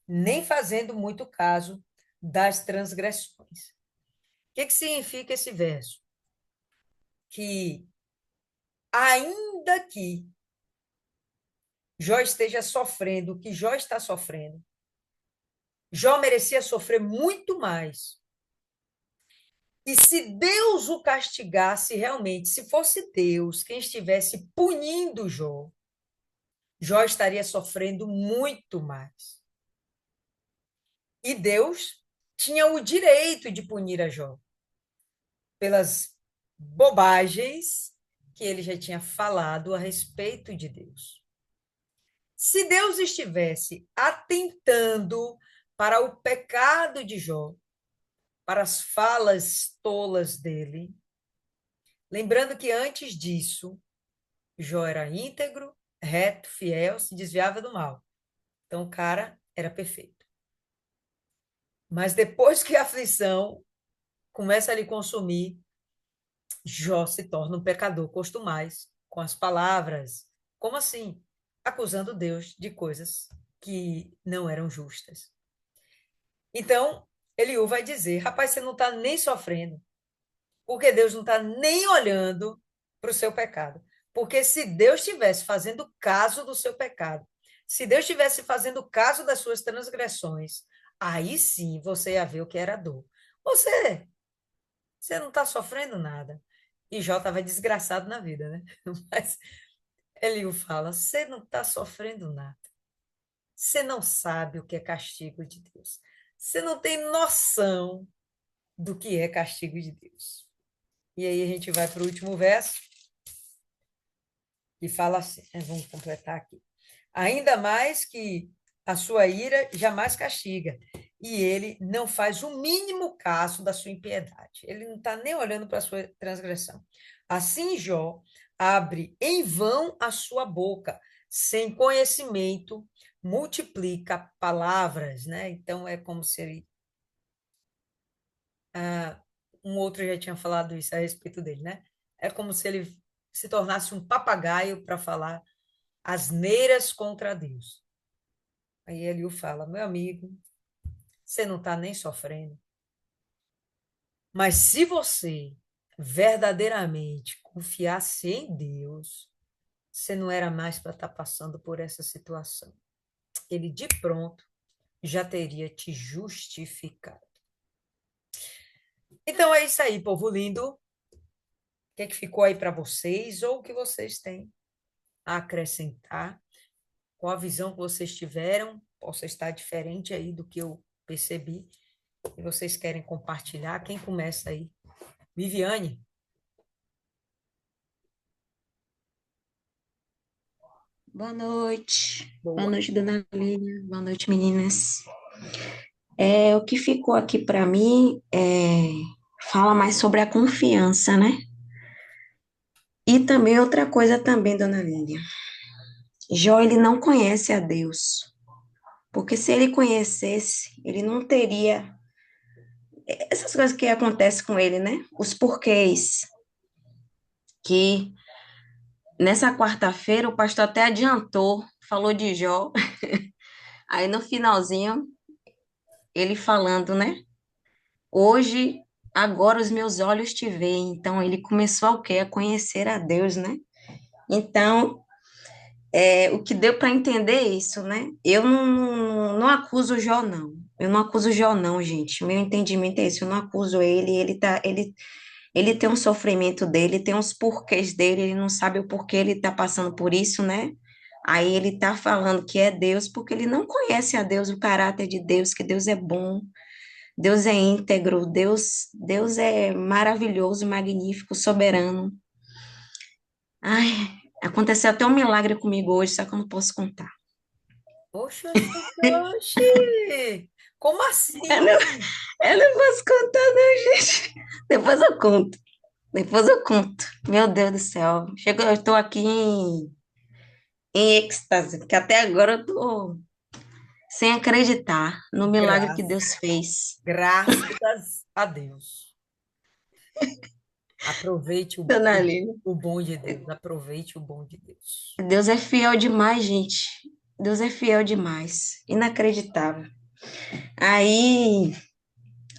nem fazendo muito caso das transgressões. O que significa esse verso? Que ainda que Jó esteja sofrendo o que Jó está sofrendo, Jó merecia sofrer muito mais. E se Deus o castigasse realmente, se fosse Deus quem estivesse punindo Jó, Jó estaria sofrendo muito mais. E Deus tinha o direito de punir a Jó pelas bobagens que ele já tinha falado a respeito de Deus. Se Deus estivesse atentando para o pecado de Jó, para as falas tolas dele, lembrando que antes disso, Jó era íntegro, reto, fiel, se desviava do mal. Então o cara era perfeito. Mas depois que a aflição começa a lhe consumir, Jó se torna um pecador costumais com as palavras. Como assim? Acusando Deus de coisas que não eram justas. Então, Eliú vai dizer: rapaz, você não está nem sofrendo, porque Deus não está nem olhando para o seu pecado. Porque se Deus estivesse fazendo caso do seu pecado, se Deus estivesse fazendo caso das suas transgressões, aí sim você ia ver o que era dor. Você não está sofrendo nada. E Jó estava desgraçado na vida, né? Mas Eliú fala: você não está sofrendo nada. Você não sabe o que é castigo de Deus. Você não tem noção do que é castigo de Deus. E aí a gente vai para o último verso, que fala assim, vamos completar aqui. Ainda mais que a sua ira jamais castiga, e ele não faz o mínimo caso da sua impiedade. Ele não está nem olhando para a sua transgressão. Assim, Jó abre em vão a sua boca, sem conhecimento, multiplica palavras, né? Então, é como se ele... um outro já tinha falado isso a respeito dele, né? É como se ele se tornasse um papagaio para falar asneiras contra Deus. Aí Eliú fala: meu amigo, você não está nem sofrendo. Mas se você verdadeiramente confiasse em Deus, você não era mais para estar passando por essa situação. Ele de pronto já teria te justificado. Então é isso aí, povo lindo. O que é que ficou aí para vocês ou o que vocês têm a acrescentar? Qual a visão que vocês tiveram? Possa estar diferente aí do que eu percebi. E vocês querem compartilhar? Quem começa aí? Viviane?
Boa noite. Boa
Boa.
noite, dona Lília. Boa noite, meninas. O que ficou aqui para mim fala mais sobre a confiança, né? E também outra coisa também, dona Lília. Jó, ele não conhece a Deus. Porque se ele conhecesse, ele não teria essas coisas que acontecem com ele, né? Os porquês. Que nessa quarta-feira o pastor até adiantou, falou de Jó. Aí no finalzinho, ele falando, né? Hoje, agora os meus olhos te veem. Então, ele começou o quê? A conhecer a Deus, né? Então, o que deu para entender é isso, né? Eu não acuso o Jó, não. Eu não acuso o Jó, não, gente. Meu entendimento é esse. Eu não acuso ele. Ele tem um sofrimento dele, tem uns porquês dele. Ele não sabe o porquê ele está passando por isso, né? Aí ele está falando que é Deus, porque ele não conhece a Deus, o caráter de Deus, que Deus é bom, Deus é íntegro, Deus é maravilhoso, magnífico, soberano. Ai, aconteceu até um milagre comigo hoje, só que eu não posso contar.
Oxe, oxe, oxe, oxe. Como
Eu não,
assim?
eu não posso contar, não, gente. Depois eu conto. Depois eu conto. Meu Deus do céu. Chega, eu estou aqui em êxtase, porque até agora eu tô sem acreditar no milagre que
Graças,
Deus fez.
graças a Deus. Aproveite
Dona Aline,
o bom de Deus. Aproveite o bom de Deus.
Deus é fiel demais, gente. Deus é fiel demais. Inacreditável. Aí,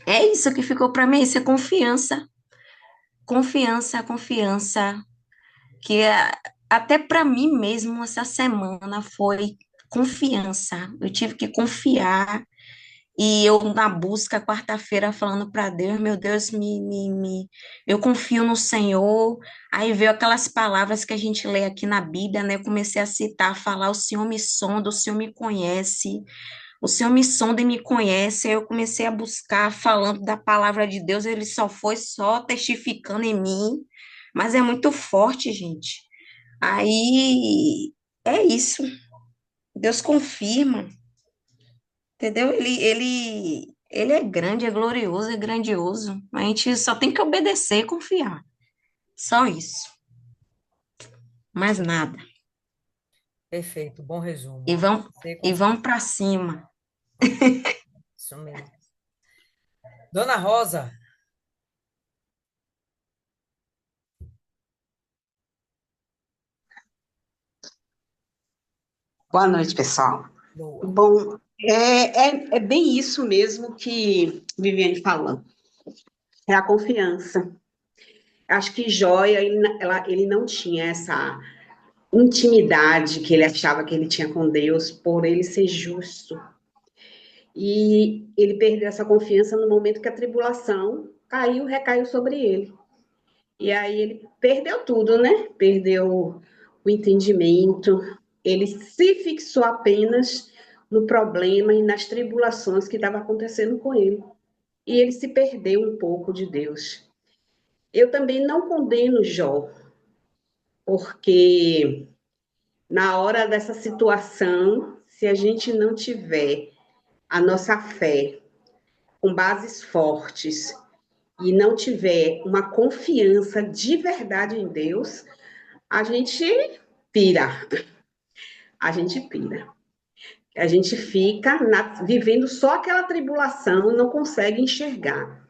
é isso que ficou para mim, isso é confiança. Confiança, confiança. Que até para mim mesmo essa semana foi confiança. Eu tive que confiar. E eu na busca, quarta-feira, falando para Deus, meu Deus, eu confio no Senhor. Aí veio aquelas palavras que a gente lê aqui na Bíblia, né? Eu comecei a citar, falar, o Senhor me sonda, o Senhor me conhece, o Senhor me sonda e me conhece. Aí eu comecei a buscar, falando da palavra de Deus, ele só foi só testificando em mim, mas é muito forte, gente. Aí é isso, Deus confirma. Entendeu? Ele é grande, é glorioso, é grandioso. A gente só tem que obedecer e confiar. Só isso. Mais nada.
Perfeito, bom resumo.
E vão,
Obedecer e
e
confiar.
vão para cima.
Isso mesmo. Dona Rosa,
Boa noite, pessoal.
boa.
Bom, é bem isso mesmo que Viviane falou. É a confiança. Acho que Jóia, ele não tinha essa intimidade que ele achava que ele tinha com Deus, por ele ser justo. E ele perdeu essa confiança no momento que a tribulação recaiu sobre ele. E aí ele perdeu tudo, né? Perdeu o entendimento, ele se fixou apenas no problema e nas tribulações que estavam acontecendo com ele. E ele se perdeu um pouco de Deus. Eu também não condeno Jó, porque na hora dessa situação, se a gente não tiver a nossa fé com bases fortes e não tiver uma confiança de verdade em Deus, a gente pira, a gente pira. A gente fica vivendo só aquela tribulação e não consegue enxergar.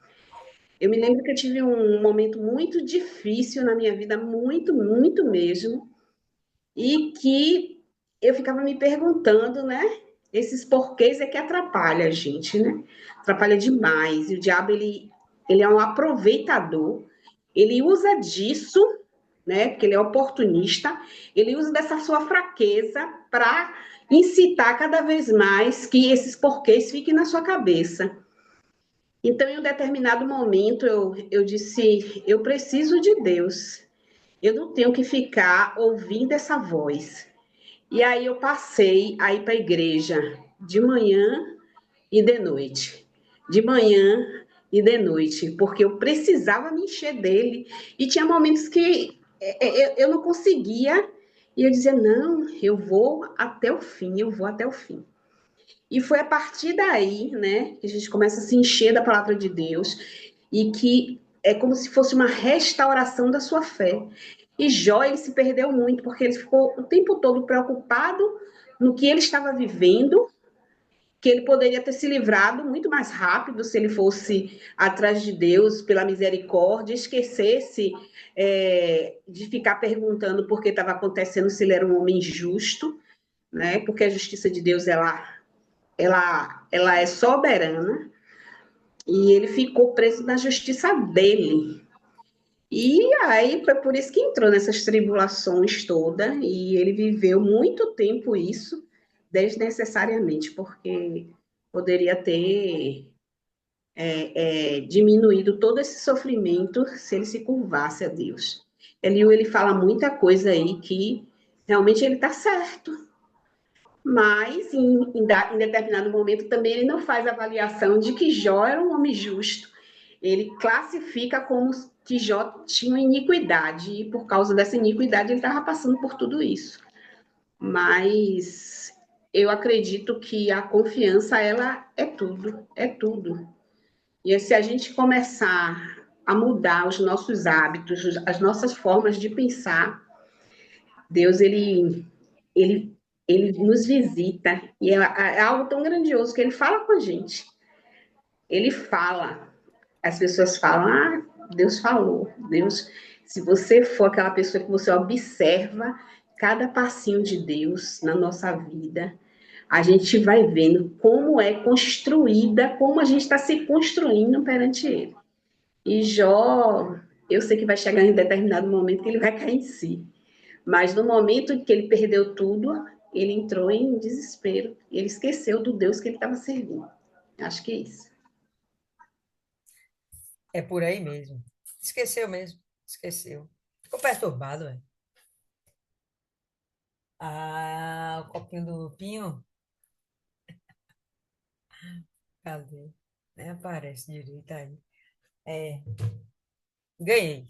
Eu me lembro que eu tive um momento muito difícil na minha vida, muito, muito mesmo, e que eu ficava me perguntando, né? Esses porquês é que atrapalha a gente, né? Atrapalha demais. E o diabo, ele é um aproveitador. Ele usa disso, né? Porque ele é oportunista. Ele usa dessa sua fraqueza para incitar cada vez mais que esses porquês fiquem na sua cabeça. Então, em um determinado momento, eu disse: eu preciso de Deus. Eu não tenho que ficar ouvindo essa voz. E aí eu passei a ir para a igreja de manhã e de noite. De manhã e de noite, porque eu precisava me encher dele. E tinha momentos que eu não conseguia, e eu dizia: não, eu vou até o fim, eu vou até o fim. E foi a partir daí, né, que a gente começa a se encher da palavra de Deus, e que é como se fosse uma restauração da sua fé. E Jó, ele se perdeu muito, porque ele ficou o tempo todo preocupado no que ele estava vivendo, que ele poderia ter se livrado muito mais rápido se ele fosse atrás de Deus pela misericórdia, esquecesse de ficar perguntando por que estava acontecendo, se ele era um homem justo, né? Porque a justiça de Deus ela é soberana, e ele ficou preso na justiça dele. E aí foi por isso que entrou nessas tribulações todas, e ele viveu muito tempo isso, desnecessariamente, porque poderia ter diminuído todo esse sofrimento se ele se curvasse a Deus. Ele fala muita coisa aí que realmente ele está certo, mas em determinado momento também ele não faz avaliação de que Jó era um homem justo. Ele classifica como que Jó tinha iniquidade, e por causa dessa iniquidade ele estava passando por tudo isso. Mas eu acredito que a confiança, ela é tudo, é tudo. E se a gente começar a mudar os nossos hábitos, as nossas formas de pensar, Deus, ele, ele nos visita, e é algo tão grandioso que ele fala com a gente. Ele fala, as pessoas falam, Deus falou, Deus, se você for aquela pessoa que você observa cada passinho de Deus na nossa vida, a gente vai vendo como é construída, como a gente está se construindo perante Ele. E Jó, eu sei que vai chegar em determinado momento que ele vai cair em si. Mas no momento em que ele perdeu tudo, ele entrou em desespero. Ele esqueceu do Deus que ele estava servindo. Acho que é isso.
É por aí mesmo. Esqueceu mesmo. Esqueceu. Ficou perturbado, velho. O copinho do Pinho, cadê? Nem aparece direito aí. É, ganhei.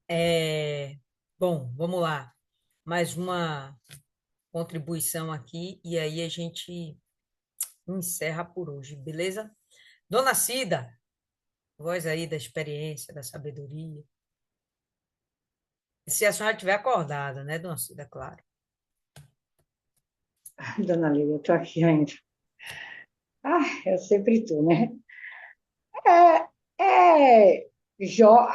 É, bom, vamos lá. Mais uma contribuição aqui e aí a gente encerra por hoje, beleza? Dona Cida, voz aí da experiência, da sabedoria. Se a senhora estiver acordada, né, Dona Cida, claro.
Dona Lívia, eu tô aqui ainda. Eu sempre tô, né? Jó,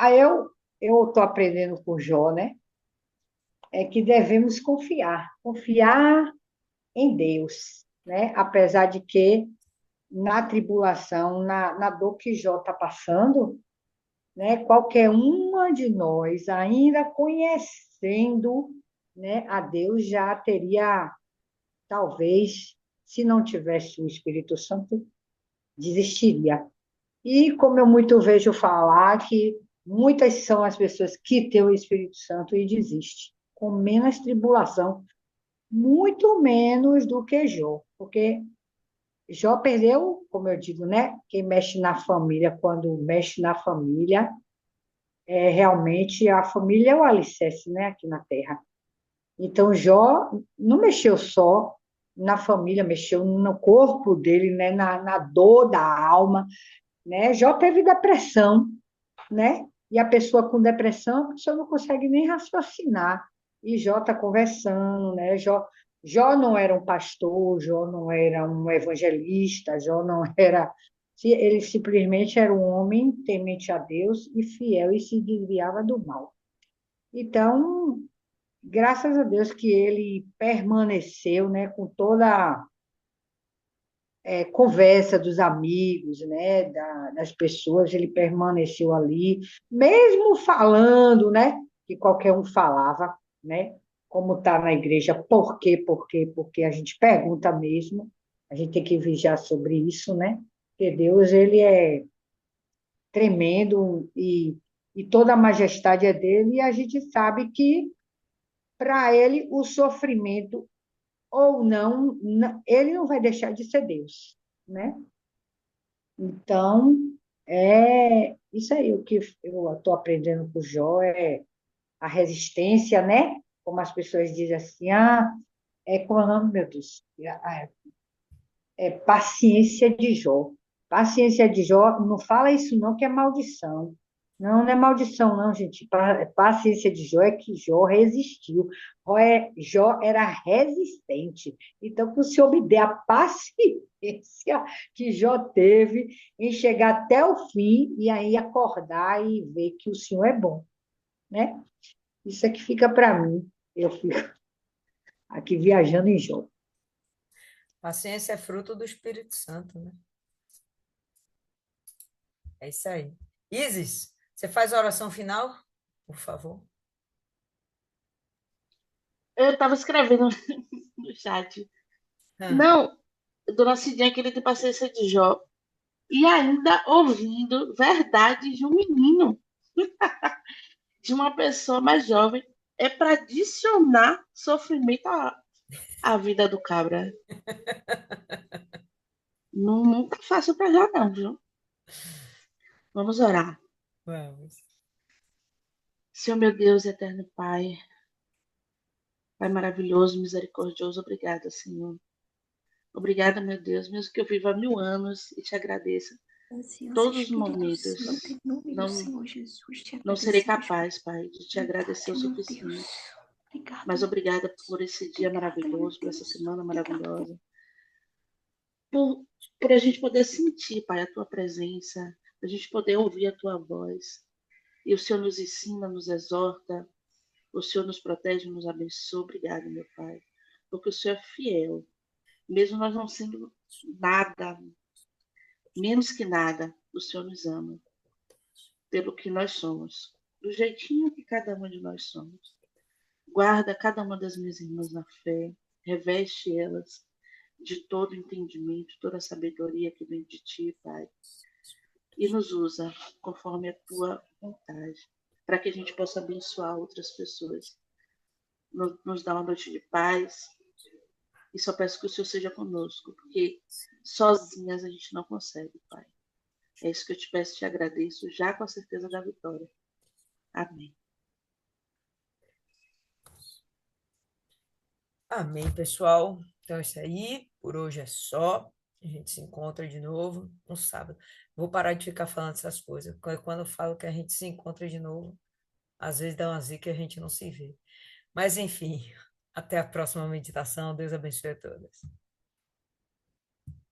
eu tô aprendendo com Jó, né? É que devemos confiar em Deus, né? Apesar de que na tribulação, na dor que Jó está passando, né? Qualquer uma de nós, ainda conhecendo, né, a Deus, já teria, talvez, se não tivesse o Espírito Santo, desistiria. E como eu muito vejo falar que muitas são as pessoas que têm o Espírito Santo e desistem, com menos tribulação, muito menos do que Jó, porque Jó perdeu, como eu digo, né? Quem mexe na família, quando mexe na família, realmente a família é o alicerce, né, aqui na Terra. Então Jó não mexeu só na família, mexeu no corpo dele, né, na dor da alma, né? Jó teve depressão, né? E a pessoa com depressão, a pessoa não consegue nem raciocinar. E Jó está conversando, né? Jó não era um pastor, Jó não era um evangelista, Jó não era. Ele simplesmente era um homem temente a Deus e fiel e se desviava do mal. Então, graças a Deus que ele permaneceu, né, com toda conversa dos amigos, né, das pessoas, ele permaneceu ali, mesmo falando, né, que qualquer um falava, né, como está na igreja, por quê, por quê, porque a gente pergunta mesmo, a gente tem que vigiar sobre isso, né, porque Deus, ele é tremendo e toda a majestade é dele, e a gente sabe que, para ele, o sofrimento ou não, ele não vai deixar de ser Deus, né? Então, é isso aí, o que eu estou aprendendo com o Jó é a resistência, né? Como as pessoas dizem assim, como é o nome, meu Deus? Paciência de Jó. Paciência de Jó, não fala isso não, que é maldição. Não, não é maldição, não, gente. Paciência de Jó é que Jó resistiu. Jó era resistente. Então, que o Senhor me dê a paciência que Jó teve em chegar até o fim e aí acordar e ver que o Senhor é bom, né? Isso é que fica para mim. Eu fico aqui viajando em Jó.
Paciência é fruto do Espírito Santo, né? É isso aí. Isis, você faz a oração final, por favor?
Eu estava escrevendo no chat.
Ah,
Não, Dona Cidinha queria ter paciência de Jó. E ainda ouvindo verdades de um menino, de uma pessoa mais jovem, é para adicionar sofrimento à vida do cabra. Não, nunca faço para já, não, viu? Vamos orar.
vamos.
Senhor meu Deus, eterno Pai, Pai maravilhoso, misericordioso, obrigada, Senhor. Obrigada, meu Deus, mesmo que eu viva 1000 anos e te agradeça
Senhor
todos os
Espírito
momentos.
Santo, em nome do
Não,
Senhor Jesus, te
não serei
agradecemos.
capaz, Pai, de te agradecer o
Obrigada, meu
suficiente.
Deus. Obrigada,
Mas obrigada por esse dia
obrigada, meu
maravilhoso, por essa
Deus.
semana
Obrigada.
maravilhosa, por a gente poder sentir, Pai, a tua presença, a gente poder ouvir a tua voz. E o Senhor nos ensina, nos exorta, o Senhor nos protege, nos abençoa. Obrigada, meu Pai, porque o Senhor é fiel. Mesmo nós não sendo nada, menos que nada, o Senhor nos ama pelo que nós somos, do jeitinho que cada um de nós somos. Guarda cada uma das minhas irmãs na fé, reveste elas de todo entendimento, toda a sabedoria que vem de ti, Pai, e nos usa conforme a tua vontade, para que a gente possa abençoar outras pessoas. Nos dá uma noite de paz, e só peço que o Senhor seja conosco, porque sozinhas a gente não consegue, Pai. É isso que eu te peço e te agradeço, já com a certeza da vitória. Amém.
Amém, pessoal. Então é isso aí. Por hoje é só. A gente se encontra de novo no sábado. Vou parar de ficar falando essas coisas. Quando eu falo que a gente se encontra de novo, às vezes dá uma zica e a gente não se vê. Mas, enfim, até a próxima meditação. Deus abençoe a todos.